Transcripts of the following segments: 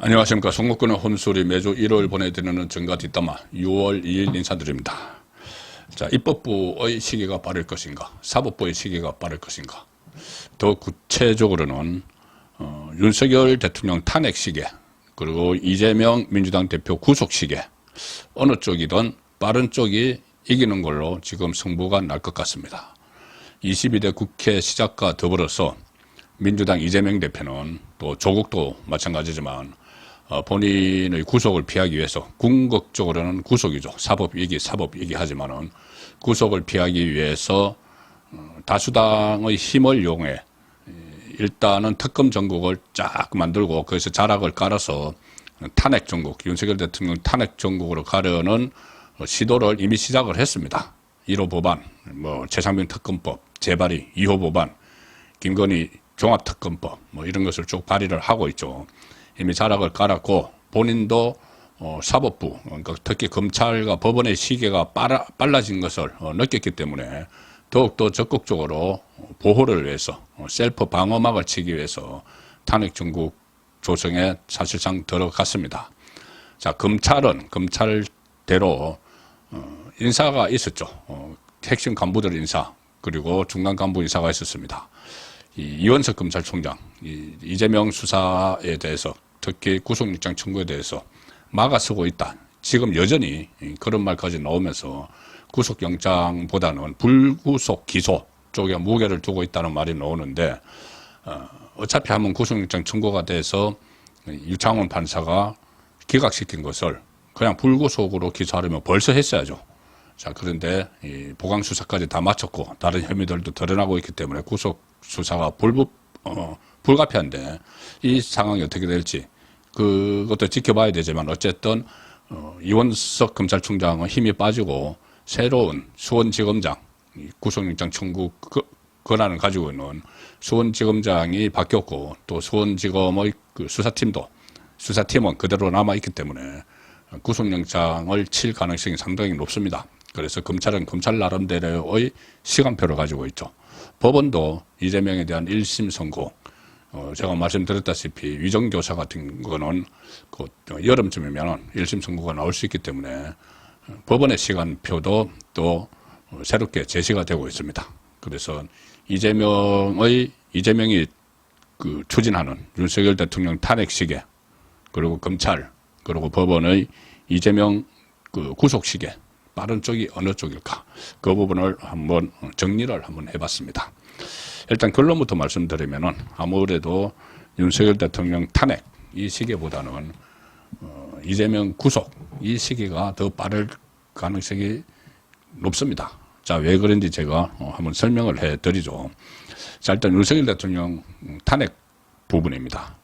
안녕하십니까. 송국근의 혼소리 매주 일요일 보내드리는 정가 뒷담화 6월 2일 인사드립니다. 자, 입법부의 시기가 빠를 것인가, 사법부의 시기가 빠를 것인가. 더 구체적으로는 윤석열 대통령 탄핵 시기, 그리고 이재명 민주당 대표 구속 시기, 어느 쪽이든 빠른 쪽이 이기는 걸로 지금 승부가 날 것 같습니다. 22대 국회 시작과 더불어서 민주당 이재명 대표는 또 조국도 마찬가지지만 본인의 구속을 피하기 위해서 궁극적으로는 구속이죠. 사법위기 하지만은 구속을 피하기 위해서 다수당의 힘을 이용해 일단은 특검 전국을 쫙 만들고 거기서 자락을 깔아서 탄핵 전국, 윤석열 대통령 탄핵 전국으로 가려는 시도를 이미 시작을 했습니다. 1호 법안, 최상병 특검법, 재발의 2호 법안, 김건희 종합특검법 이런 것을 쭉 발의를 하고 있죠. 이미 자락을 깔았고 본인도 사법부, 그러니까 특히 검찰과 법원의 시계가 빨라진 것을 느꼈기 때문에 더욱더 적극적으로 보호를 위해서 셀프 방어막을 치기 위해서 탄핵 전국 조성에 사실상 들어갔습니다. 자, 검찰은 검찰대로 인사가 있었죠. 핵심 간부들 인사, 그리고 중간 간부 인사가 있었습니다. 이원석 검찰총장, 이재명 수사에 대해서, 특히 구속영장 청구에 대해서 막아서고 있다. 지금 여전히 그런 말까지 나오면서 구속영장보다는 불구속 기소 쪽에 무게를 두고 있다는 말이 나오는데, 어차피 한번 구속영장 청구가 돼서 유창훈 판사가 기각시킨 것을 그냥 불구속으로 기소하려면 벌써 했어야죠. 자, 그런데 이 보강수사까지 다 마쳤고 다른 혐의들도 드러나고 있기 때문에 구속 수사가 불가피한데 이 상황이 어떻게 될지 그것도 지켜봐야 되지만 어쨌든 이원석 검찰총장은 힘이 빠지고 새로운 수원지검장, 구속영장 청구 권한을 가지고 있는 수원지검장이 바뀌었고 또 수원지검의 그 수사팀은 그대로 남아있기 때문에 구속영장을 칠 가능성이 상당히 높습니다. 그래서 검찰은 검찰 나름대로의 시간표를 가지고 있죠. 법원도 이재명에 대한 1심 선고, 제가 말씀드렸다시피 위정교사 같은 거는 여름쯤이면 1심 선고가 나올 수 있기 때문에 법원의 시간표도 또 새롭게 제시가 되고 있습니다. 그래서 이재명이 추진하는 윤석열 대통령 탄핵 시기, 그리고 검찰, 그리고 법원의 이재명 구속 시기, 빠른 쪽이 어느 쪽일까? 그 부분을 정리를 한번 해봤습니다. 일단 결론부터 말씀드리면은 아무래도 윤석열 대통령 탄핵 이 시기보다는 이재명 구속 이 시기가 더 빠를 가능성이 높습니다. 자, 왜 그런지 제가 한번 설명을 해드리죠. 자, 일단 윤석열 대통령 탄핵 부분입니다.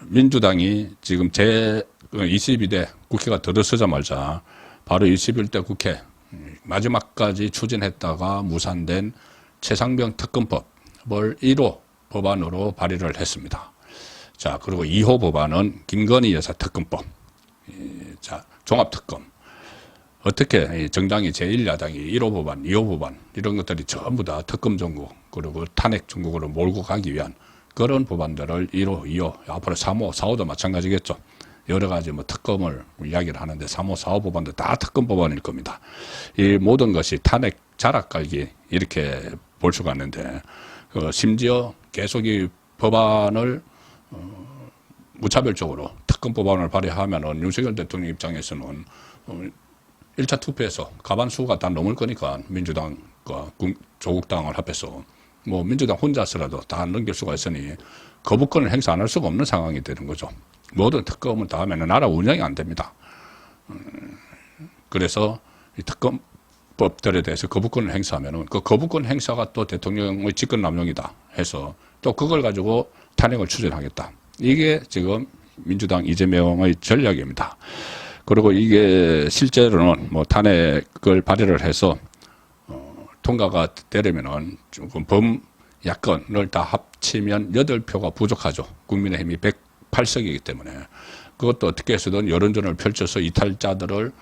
민주당이 지금 제22대 국회가 들어서자마자 바로 21대 국회 마지막까지 추진했다가 무산된 최상병 특검법을 1호 법안으로 발의를 했습니다. 자, 그리고 2호 법안은 김건희 여사 특검법, 자, 종합특검. 어떻게 정당이 제1야당이 1호 법안, 2호 법안 이런 것들이 전부 다 특검 전국 그리고 탄핵 전국으로 몰고 가기 위한 그런 법안들을 1호, 2호, 앞으로 3호, 4호도 마찬가지겠죠. 여러 가지 특검을 이야기를 하는데 3호, 4호 법안도 다 특검 법안일 겁니다. 이 모든 것이 탄핵 자락 깔기 이렇게 볼 수가 있는데 심지어 계속 이 법안을 무차별적으로 특검 법안을 발의하면은 윤석열 대통령 입장에서는 1차 투표에서 과반수가 다 넘을 거니까 민주당과 조국당을 합해서 민주당 혼자서라도 다 넘길 수가 있으니 거부권을 행사 안 할 수가 없는 상황이 되는 거죠. 모든 특검을 다 하면 나라 운영이 안 됩니다. 그래서 이 특검법들에 대해서 거부권을 행사하면은 그 거부권 행사가 또 대통령의 직권남용이다 해서 또 그걸 가지고 탄핵을 추진하겠다. 이게 지금 민주당 이재명의 전략입니다. 그리고 이게 실제로는 탄핵을 발의를 해서 통과가 되려면은 조금 야권을 다 합치면 8표가 부족하죠. 국민의힘이 108석이기 때문에 그것도 어떻게 해서든 여론전을 펼쳐서 이탈자들을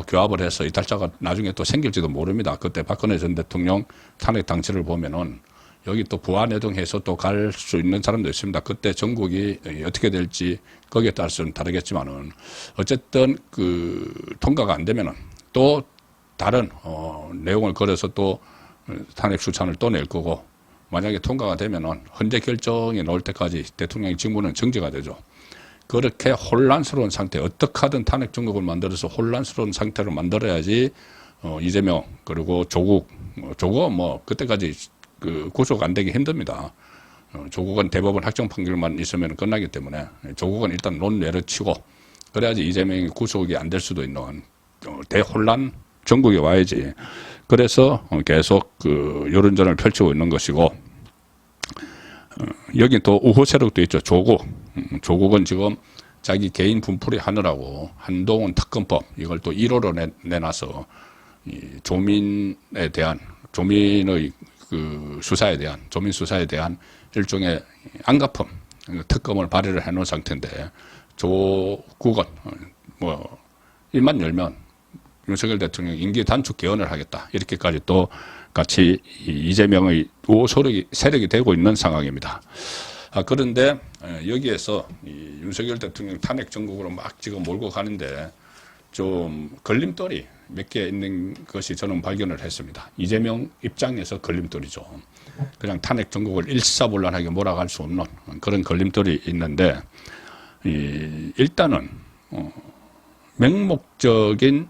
교합을 해서 이탈자가 나중에 또 생길지도 모릅니다. 그때 박근혜 전 대통령 탄핵 당시를 보면은 여기 또 부안해동해서 또 갈 수 있는 사람도 있습니다. 그때 전국이 어떻게 될지 거기에 따라서는 다르겠지만은 어쨌든 그 통과가 안 되면은 또 다른 내용을 걸어서 또 탄핵 수찬을 또 낼 거고, 만약에 통과가 되면은 헌재 결정이 나올 때까지 대통령의 직무는 정지가 되죠. 그렇게 혼란스러운 상태, 어떻게 하든 탄핵 정국을 만들어서 혼란스러운 상태로 만들어야지 이재명 그리고 조국은 뭐 그때까지 그 구속 안 되기 힘듭니다. 조국은 대법원 확정 판결만 있으면 끝나기 때문에 조국은 일단 논외로 치고, 그래야지 이재명이 구속이 안 될 수도 있는 대혼란 전국에 와야지. 그래서 계속 그 여론전을 펼치고 있는 것이고, 여기 또 우호 세력도 있죠. 조국은 지금 자기 개인 분풀이 하느라고 한동훈 특검법 이걸 또 1호로 내놔서 이 조민에 대한, 조민의 그 수사에 대한, 조민 수사에 대한 일종의 안가품 특검을 발의를 해놓은 상태인데, 조국은 뭐 입만 열면 윤석열 대통령 임기 단축 개헌을 하겠다, 이렇게까지 또 같이 이재명의 우호 세력이 되고 있는 상황입니다. 그런데 여기에서 이 윤석열 대통령 탄핵 정국으로 막 지금 몰고 가는데 좀 걸림돌이 몇 개 있는 것이 저는 발견을 했습니다. 이재명 입장에서 걸림돌이죠. 그냥 탄핵 정국을 일사불란하게 몰아갈 수 없는 그런 걸림돌이 있는데, 일단은 맹목적인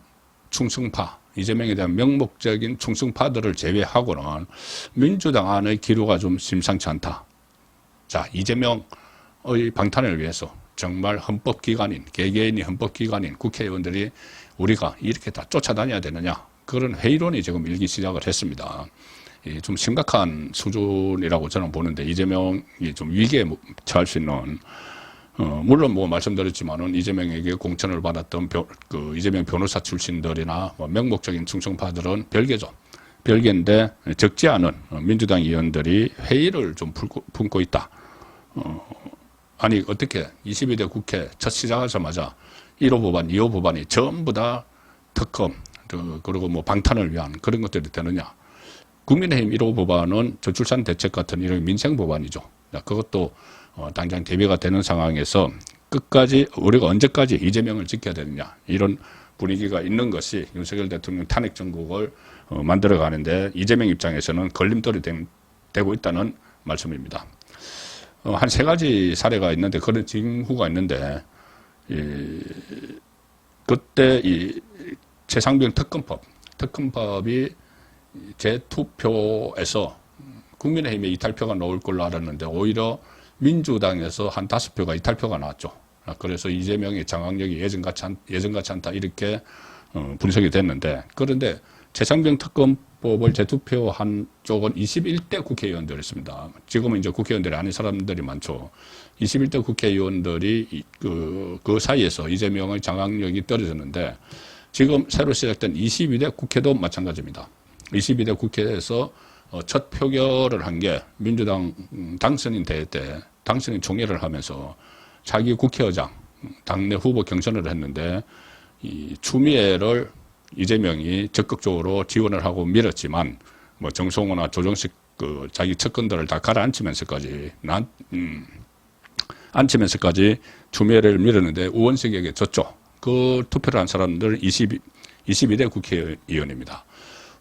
충성파, 이재명에 대한 명목적인 충성파들을 제외하고는 민주당 안의 기류가 좀 심상치 않다. 자, 이재명의 방탄을 위해서 정말 헌법기관인, 개개인이 헌법기관인 국회의원들이 우리가 이렇게 다 쫓아다녀야 되느냐, 그런 회의론이 지금 일기 시작을 했습니다. 좀 심각한 수준이라고 저는 보는데, 이재명이 좀 위기에 처할 수 있는, 물론 뭐 말씀드렸지만은 이재명에게 공천을 받았던 그 이재명 변호사 출신들이나 뭐 명목적인 충성파들은 별개죠. 별개인데 적지 않은 민주당 의원들이 회의를 좀 품고 있다. 아니 어떻게 22대 국회 첫 시작하자마자 1호 법안, 2호 법안이 전부 다 특검 그리고 뭐 방탄을 위한 그런 것들이 되느냐. 국민의힘 1호 법안은 저출산 대책 같은 이런 민생 법안이죠. 그것도 당장 대비가 되는 상황에서 끝까지 우리가 언제까지 이재명을 지켜야 되느냐, 이런 분위기가 있는 것이 윤석열 대통령 탄핵 정국을 만들어 가는데 이재명 입장에서는 걸림돌이 되고 있다는 말씀입니다. 한 세 가지 사례가 있는데, 그런 징후가 있는데, 그때 이 최상병 특검법이 재투표에서 국민의힘에 이탈표가 나올 걸로 알았는데 오히려 민주당에서 한 5표가 이탈표가 나왔죠. 그래서 이재명의 장악력이 예전같이 않다, 이렇게 분석이 됐는데, 그런데 최상병 특검법을 재투표한 쪽은 21대 국회의원들이었습니다. 지금은 이제 국회의원들이 아닌 사람들이 많죠. 21대 국회의원들이 그 사이에서 이재명의 장악력이 떨어졌는데, 지금 새로 시작된 22대 국회도 마찬가지입니다. 22대 국회에서 첫 표결을 한 게 민주당 당선인 대회 때 당선인 총회를 하면서 자기 국회의장 당내 후보 경선을 했는데, 이 추미애를 이재명이 적극적으로 지원을 하고 밀었지만, 뭐 정성호나 조정식 그 자기 측근들을 다 가라앉히면서까지 앉히면서까지 추미애를 밀었는데 우원석에게 졌죠. 그 투표를 한 사람들 22대 국회의원입니다.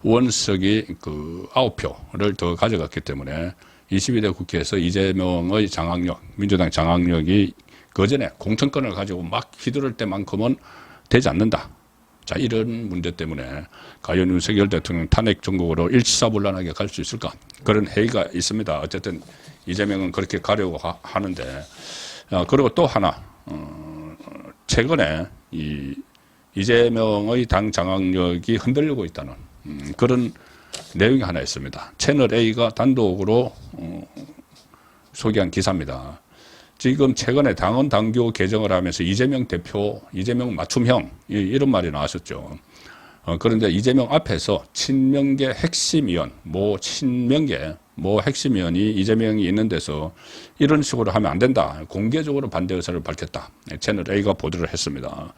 우원석이 그 9표를 더 가져갔기 때문에 22대 국회에서 이재명의 장악력, 민주당 장악력이 그전에 공천권을 가지고 막 휘두를 때만큼은 되지 않는다. 자, 이런 문제 때문에 과연 윤석열 대통령 탄핵 정국으로 일사불란하게 갈 수 있을까? 그런 회의가 있습니다. 어쨌든 이재명은 그렇게 가려고 하는데, 그리고 또 하나, 최근에 이재명의 당 장악력이 흔들리고 있다는 그런 내용이 하나 있습니다. 채널A가 단독으로 소개한 기사입니다. 지금 최근에 당원 당규 개정을 하면서 이재명 대표, 이재명 맞춤형 이런 말이 나왔었죠. 그런데 이재명 앞에서 친명계 핵심위원, 친명계 핵심위원이 이재명이 있는 데서 이런 식으로 하면 안 된다, 공개적으로 반대 의사를 밝혔다. 채널A가 보도를 했습니다.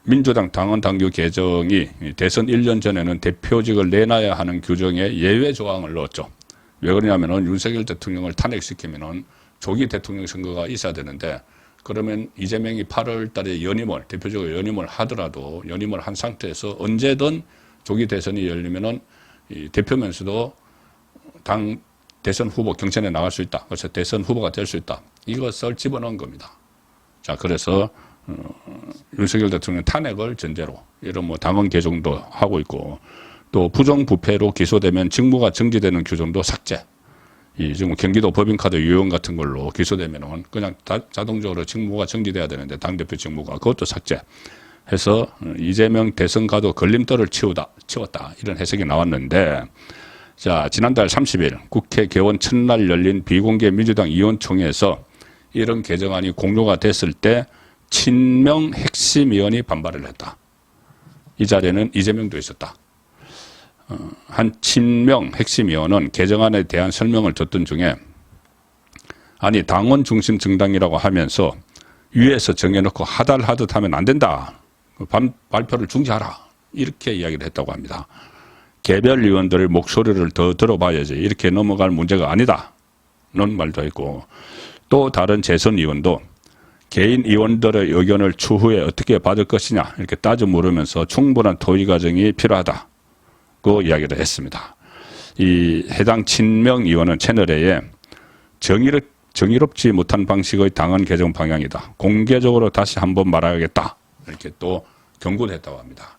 민주당 당원 당규 개정이 대선 1년 전에는 대표직을 내놔야 하는 규정에 예외 조항을 넣었죠. 왜 그러냐면은 윤석열 대통령을 탄핵시키면은 조기 대통령 선거가 있어야 되는데, 그러면 이재명이 8월 달에 연임을, 대표적으로 연임을 하더라도 연임을 한 상태에서 언제든 조기 대선이 열리면은 이 대표면서도 당 대선 후보 경선에 나갈 수 있다. 그래서 대선 후보가 될 수 있다. 이것을 집어넣은 겁니다. 자, 그래서 윤석열 대통령 탄핵을 전제로 이런 뭐 당원 개정도 하고 있고, 또 부정부패로 기소되면 직무가 정지되는 규정도 삭제. 이 지금 경기도 법인카드 유용 같은 걸로 기소되면은 그냥 자동적으로 직무가 정지돼야 되는데 당대표 직무가 그것도 삭제해서 이재명 대선 가도 걸림돌을 치웠다 이런 해석이 나왔는데, 자, 지난달 30일 국회 개원 첫날 열린 비공개 민주당 의원총회에서 이런 개정안이 공료가 됐을 때 친명 핵심 의원이 반발을 했다. 이 자리에는 이재명도 있었다. 한 친명 핵심 의원은 개정안에 대한 설명을 듣던 중에, 아니 당원 중심 정당이라고 하면서 위에서 정해놓고 하달하듯 하면 안 된다. 발표를 중지하라. 이렇게 이야기를 했다고 합니다. 개별 의원들의 목소리를 더 들어봐야지 이렇게 넘어갈 문제가 아니다. 는 말도 했고, 또 다른 재선 의원도 개인 의원들의 의견을 추후에 어떻게 받을 것이냐 이렇게 따져 물으면서 충분한 토의 과정이 필요하다. 그 이야기를 했습니다. 이 해당 친명 의원은 채널A에 정의롭지 못한 방식의 당헌 개정 방향이다. 공개적으로 다시 한번 말하겠다. 이렇게 또 경고를 했다고 합니다.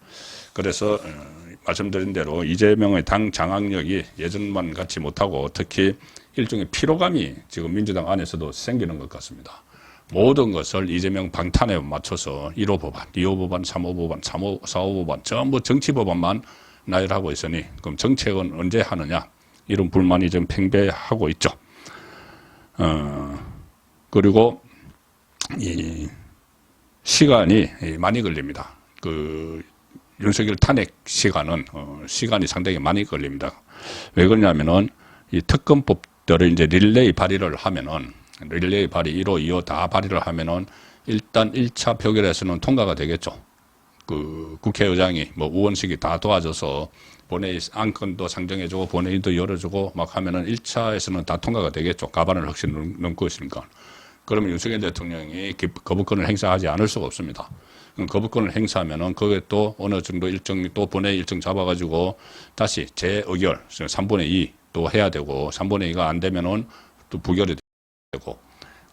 그래서 말씀드린 대로 이재명의 당 장악력이 예전만 같지 못하고 특히 일종의 피로감이 지금 민주당 안에서도 생기는 것 같습니다. 모든 것을 이재명 방탄에 맞춰서 1호 법안, 2호 법안, 3호 법안, 4호 법안 전부 정치 법안만 나열하고 있으니 그럼 정책은 언제 하느냐 이런 불만이 좀 팽배하고 있죠. 그리고 이 시간이 많이 걸립니다. 그 윤석열 탄핵 시간은 시간이 상당히 많이 걸립니다. 왜 그러냐면은 이 특검법들을 이제 릴레이 발의를 하면은 릴레이 발의 1호, 2호 다 발의를 하면은 일단 1차 표결에서는 통과가 되겠죠. 그 국회의장이 뭐 의원식이 다 도와줘서 본회의 안건도 상정해주고 본회의도 열어주고 막 하면은 1차에서는 다 통과가 되겠죠. 가반을 확실히 넘고 있으니까. 그러면 윤석열 대통령이 거부권을 행사하지 않을 수가 없습니다. 거부권을 행사하면은 그게 또 어느 정도 일정 또 본회의 일정 잡아가지고 다시 재의결 3분의 2 또 해야 되고 3분의 2가 안 되면은 또 부결이 되고,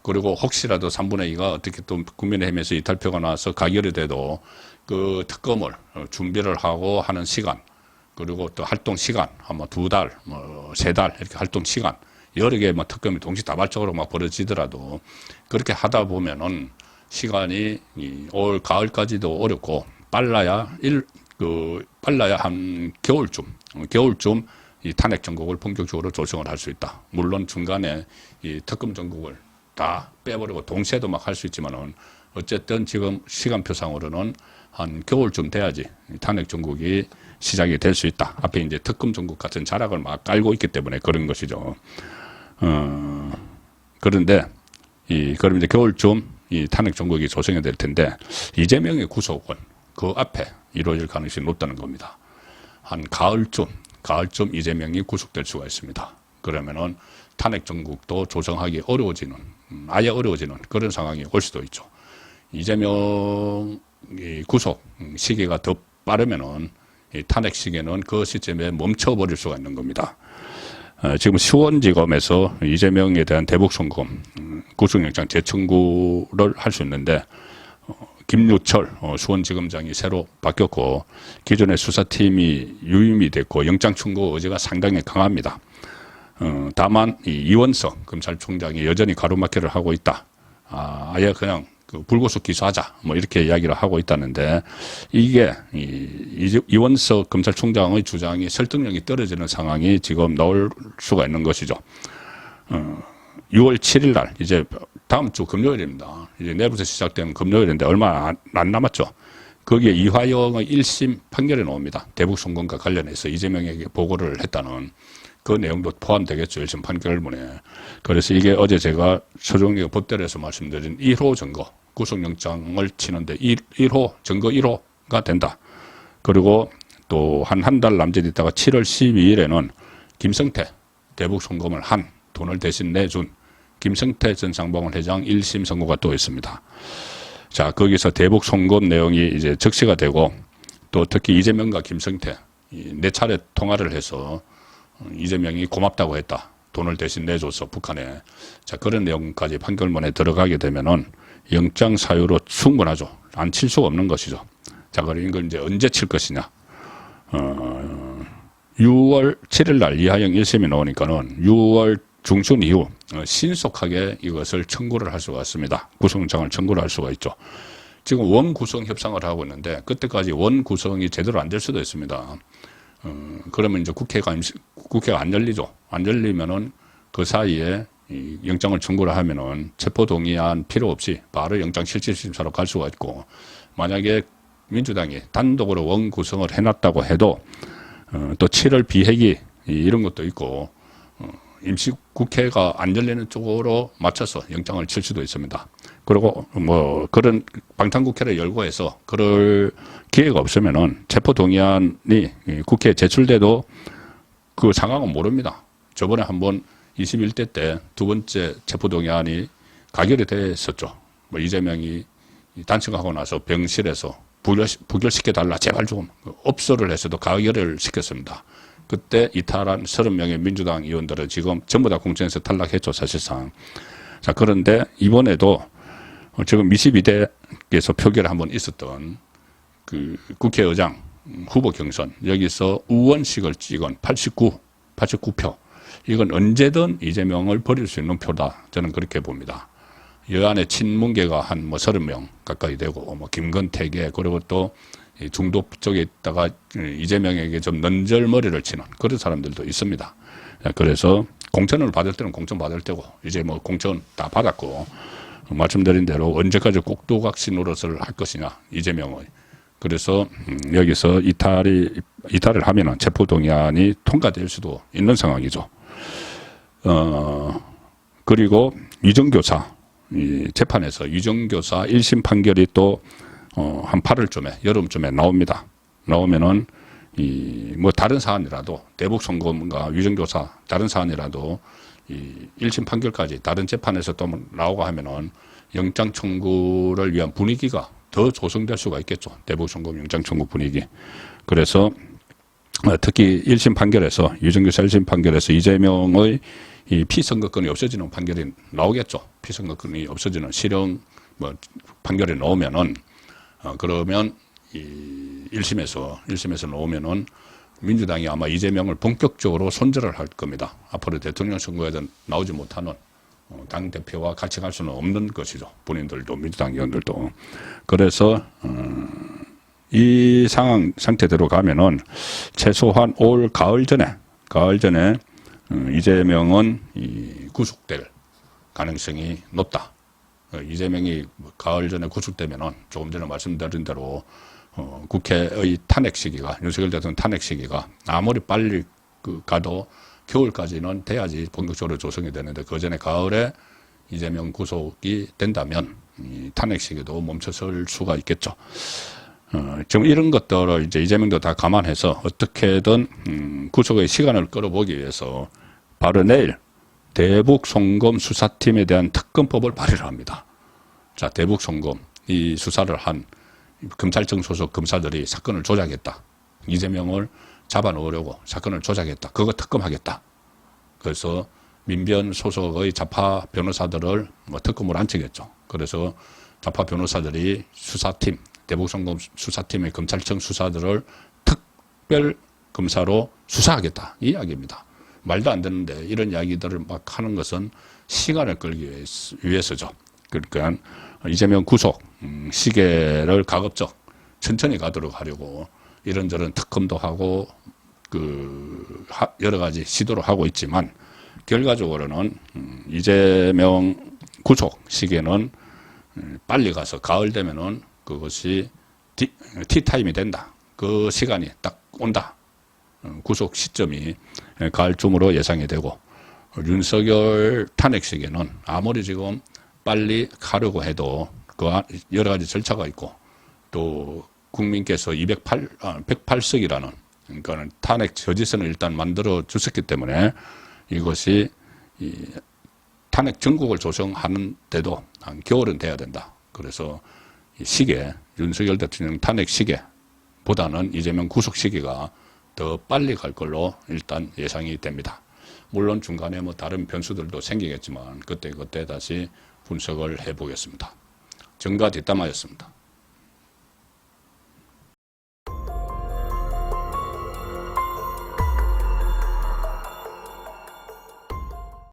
그리고 혹시라도 3분의 2가 어떻게 또 국민의힘에서 이탈표가 나와서 가결이 돼도 그 특검을 준비를 하고 하는 시간, 그리고 또 활동 시간, 뭐 2달, 뭐 3달 이렇게 활동 시간, 여러 개의 뭐 특검이 동시다발적으로 막 벌어지더라도 그렇게 하다 보면은 시간이 올 가을까지도 어렵고 빨라야 한 겨울쯤 이 탄핵 정국을 본격적으로 조성을 할 수 있다. 물론 중간에 이 특검 정국을 다 빼버리고 동시에도 막 할 수 있지만은 어쨌든 지금 시간표상으로는 한 겨울쯤 돼야지 탄핵 정국이 시작이 될 수 있다. 앞에 이제 특검 정국 같은 자락을 막 깔고 있기 때문에 그런 것이죠. 그런데 그럼 이제 겨울쯤 이 탄핵 정국이 조성이 될 텐데 이재명의 구속은 그 앞에 이루어질 가능성이 높다는 겁니다. 한 가을쯤 이재명이 구속될 수가 있습니다. 그러면은 탄핵 정국도 조성하기 아예 어려워지는 그런 상황이 올 수도 있죠. 이재명 구속 시기가 더 빠르면은 이 탄핵 시기는 그 시점에 멈춰버릴 수가 있는 겁니다. 지금 수원지검에서 이재명에 대한 대북송금 구속영장 재청구를 할 수 있는데 김유철 수원지검장이 새로 바뀌었고 기존의 수사팀이 유임이 됐고 영장 청구 의지가 상당히 강합니다. 다만 이원석 검찰총장이 여전히 가로막기를 하고 있다. 아예 그냥 불구속 기소하자 뭐 이렇게 이야기를 하고 있다는데 이게 이원석 검찰총장의 주장이 설득력이 떨어지는 상황이 지금 나올 수가 있는 것이죠. 6월 7일 날 이제 다음 주 금요일입니다. 이제 내일부터 시작되는 금요일인데 얼마 안 남았죠. 거기에 이화영의 1심 판결이 나옵니다. 대북송금과 관련해서 이재명에게 보고를 했다는 그 내용도 포함되겠죠. 1심 판결문에. 그래서 이게 어제 제가 서정리가 법대로에서 말씀드린 1호 증거, 구속영장을 치는데 1호, 증거 1호가 된다. 그리고 또 한 달 남짓 있다가 7월 12일에는 김성태 대북 송금을 한 돈을 대신 내준 김성태 전 상봉원 회장 1심 선고가 또 있습니다. 자, 거기서 대북 송금 내용이 이제 적시가 되고 또 특히 이재명과 김성태 네 차례 통화를 해서 이재명이 고맙다고 했다. 돈을 대신 내줘서 북한에. 자, 그런 내용까지 판결문에 들어가게 되면은 영장 사유로 충분하죠. 안 칠 수가 없는 것이죠. 자, 그럼 이걸 이제 언제 칠 것이냐. 6월 7일 날 이하영 1심이 나오니까는 6월 중순 이후 신속하게 이것을 청구를 할 수가 있습니다. 구속영장을 청구를 할 수가 있죠. 지금 원구성 협상을 하고 있는데 그때까지 원구성이 제대로 안 될 수도 있습니다. 그러면 이제 국회가 안 열리죠. 안 열리면은 그 사이에 이 영장을 청구를 하면은 체포동의안 필요 없이 바로 영장실질심사로 갈 수가 있고, 만약에 민주당이 단독으로 원구성을 해놨다고 해도 또 7월 비회기 이런 것도 있고 임시 국회가 안 열리는 쪽으로 맞춰서 영장을 칠 수도 있습니다. 그리고 뭐 그런 방탄국회를 열고 해서 그럴 기회가 없으면은 체포동의안이 국회에 제출돼도 그 상황은 모릅니다. 저번에 한번 21대 때 두 번째 체포동의안이 가결이 됐었죠. 뭐 이재명이 단식하고 나서 병실에서 부결시켜달라 제발 좀 업소를 해서도 가결을 시켰습니다. 그때 이탈한 30명의 민주당 의원들은 지금 전부 다 공천에서 탈락했죠, 사실상. 자, 그런데 이번에도 지금 22대에서 표결이 한번 있었던 그 국회의장 후보 경선, 여기서 우원식을 찍은 89표. 이건 언제든 이재명을 버릴 수 있는 표다. 저는 그렇게 봅니다. 여안의 친문계가 한 뭐 30명 가까이 되고, 뭐 김건택에, 그리고 또 중도 쪽에 있다가 이재명에게 좀 넌절머리를 치는 그런 사람들도 있습니다. 그래서 공천을 받을 때는 공천 받을 때고, 이제 뭐 공천 다 받았고, 말씀드린 대로 언제까지 꼭두각시 노릇을 할 것이냐, 이재명의. 그래서 여기서 이탈을 하면은 체포동의안이 통과될 수도 있는 상황이죠. 그리고 위정교사, 이 재판에서 위정교사 1심 판결이 또 한 8월쯤에, 여름쯤에 나옵니다. 나오면은 뭐 다른 사안이라도, 대북 송금과 위정교사 다른 사안이라도 이 1심 판결까지 다른 재판에서 또 나오고 하면은 영장 청구를 위한 분위기가 더 조성될 수가 있겠죠. 대북 송금 영장 청구 분위기. 그래서 특히 1심 판결에서, 위정교사 1심 판결에서 이재명의 이 피선거권이 없어지는 판결이 나오겠죠. 피선거권이 없어지는 실형 뭐 판결이 나오면은 그러면 이 1심에서 나오면은 민주당이 아마 이재명을 본격적으로 손절을 할 겁니다. 앞으로 대통령 선거에도 나오지 못하는 당 대표와 같이 갈 수는 없는 것이죠. 본인들도, 민주당 의원들도. 그래서 이 상태대로 가면은 최소한 올 가을 전에 이재명은 구속될 가능성이 높다. 이재명이 가을 전에 구속되면은 조금 전에 말씀드린 대로 국회의 탄핵 시기가, 윤석열 대통령 탄핵 시기가 아무리 빨리 가도 겨울까지는 돼야지 본격적으로 조성이 되는데, 그 전에 가을에 이재명 구속이 된다면 이 탄핵 시기도 멈춰설 수가 있겠죠. 지금 이런 것들을 이제 이재명도 다 감안해서 어떻게든 구속의 시간을 끌어보기 위해서 바로 내일 대북 송금 수사팀에 대한 특검법을 발의를 합니다. 자, 대북 송금 이 수사를 한 검찰청 소속 검사들이 사건을 조작했다. 이재명을 잡아놓으려고 사건을 조작했다. 그거 특검하겠다. 그래서 민변 소속의 좌파 변호사들을 뭐 특검으로 앉히겠죠. 그래서 좌파 변호사들이 수사팀, 대북 송금 수사팀의 검찰청 수사들을 특별 검사로 수사하겠다. 이 이야기입니다. 말도 안 되는데 이런 이야기들을 막 하는 것은 시간을 끌기 위해서죠. 그러니까 이재명 구속 시계를 가급적 천천히 가도록 하려고 이런저런 특검도 하고 여러 가지 시도를 하고 있지만, 결과적으로는 이재명 구속 시계는 빨리 가서 가을 되면은 그것이 티타임이 된다. 그 시간이 딱 온다. 구속 시점이 가을쯤으로 예상이 되고, 윤석열 탄핵 시기는 아무리 지금 빨리 가려고 해도 그 여러 가지 절차가 있고, 또 국민께서 108석이라는, 그러니까 탄핵 저지선을 일단 만들어 주셨기 때문에 이것이 탄핵 전국을 조성하는 데도 한 겨울은 돼야 된다. 그래서 이 시계, 윤석열 대통령 탄핵 시계보다는 이재명 구속 시기가 더 빨리 갈 걸로 일단 예상이 됩니다. 물론 중간에 뭐 다른 변수들도 생기겠지만 그때 다시 분석을 해보겠습니다. 정가 뒷담화였습니다.